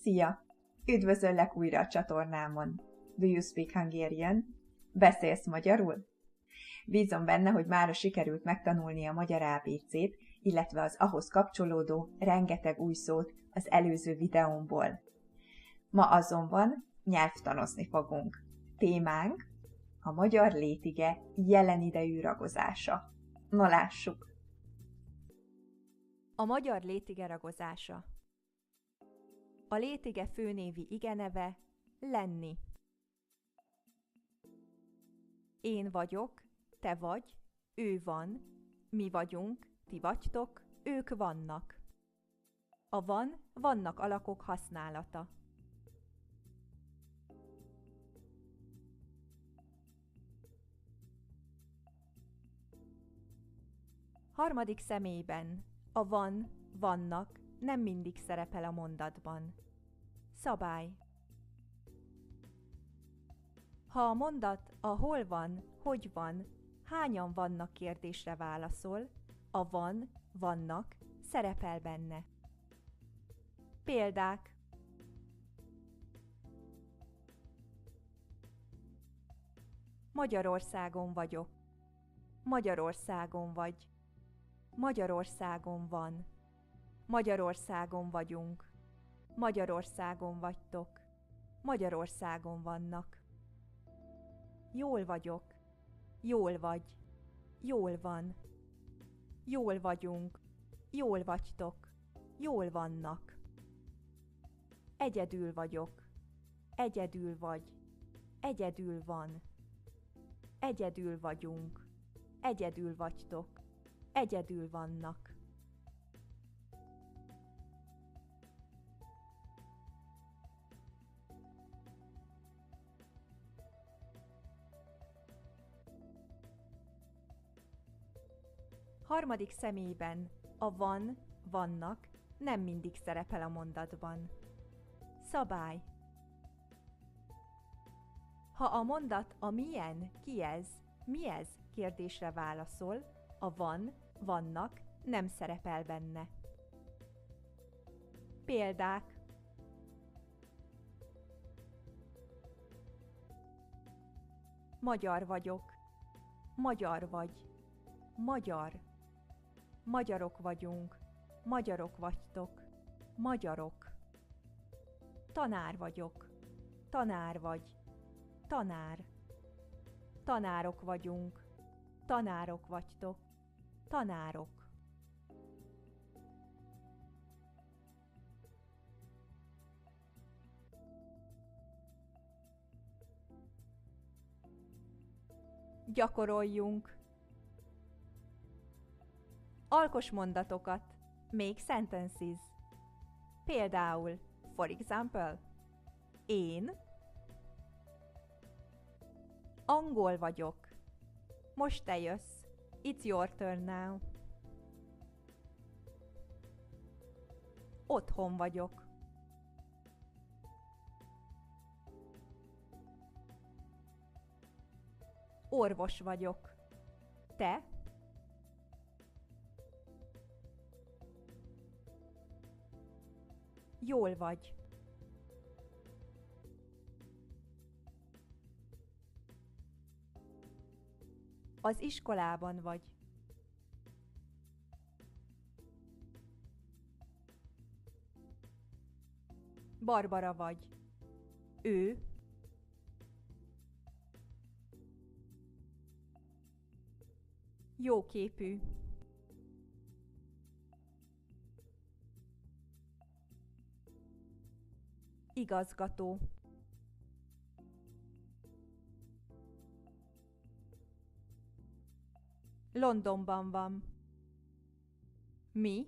Szia! Üdvözöllek újra a csatornámon. Do you speak Hungarian? Beszélsz magyarul? Bízom benne, hogy mára sikerült megtanulni a magyar ABC-t, illetve az ahhoz kapcsolódó rengeteg új szót az előző videómból. Ma azonban nyelvtanozni fogunk. Témánk a magyar létige jelen idejű ragozása. Na lássuk! A magyar létige ragozása. A létige főnévi igeneve lenni. Én vagyok, te vagy, ő van, mi vagyunk, ti vagytok, ők vannak. A vannak alakok használata. Harmadik személyben a vannak nem mindig szerepel a mondatban. Szabály. Ha a mondat a hol van, hogy van, hányan vannak kérdésre válaszol, a vannak szerepel benne. Példák. Magyarországon vagyok. Magyarországon vagy. Magyarországon van. Magyarországon vagyunk. Magyarországon vagytok. Magyarországon vannak. Jól vagyok. Jól vagy. Jól van. Jól vagyunk. Jól vagytok. Jól vannak. Egyedül vagyok. Egyedül vagy. Egyedül van. Egyedül vagyunk. Egyedül vagytok. Egyedül vannak. Harmadik személyben a vannak nem mindig szerepel a mondatban. Szabály. Ha a mondat a milyen, ki ez, mi ez kérdésre válaszol, a vannak nem szerepel benne. Példák. Magyar vagyok. Magyar vagy. Magyar. Magyarok vagyunk. Magyarok vagytok. Magyarok. Tanár vagyok. Tanár vagy. Tanár. Tanárok vagyunk. Tanárok vagytok. Tanárok. Gyakoroljunk. Alkos mondatokat. Make sentences. Például, for example, én angol vagyok. Most te jössz. It's your turn now. Otthon vagyok. Orvos vagyok. Te? Jól vagy. Az iskolában vagy. Barbara vagy. Ő. Jóképű. Igazgató. Londonban van. Mi?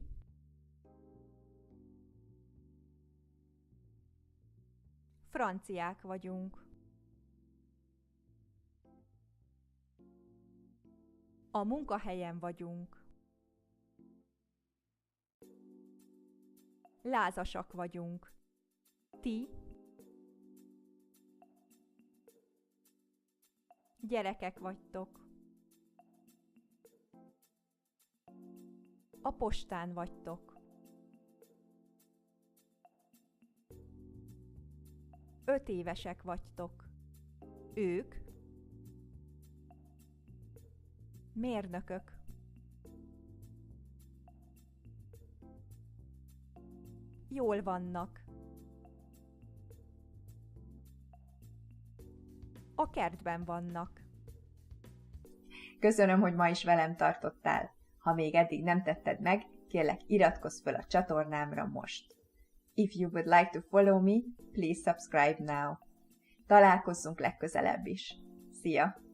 Franciák vagyunk. A munkahelyen vagyunk. Lázasak vagyunk. Ti? Gyerekek vagytok. A postán vagytok. 5 évesek vagytok. Ők mérnökök. Jól vannak. A kertben vannak. Köszönöm, hogy ma is velem tartottál. Ha még eddig nem tetted meg, kérlek iratkozz fel a csatornámra most. If you would like to follow me, please subscribe now. Találkozzunk legközelebb is. Szia!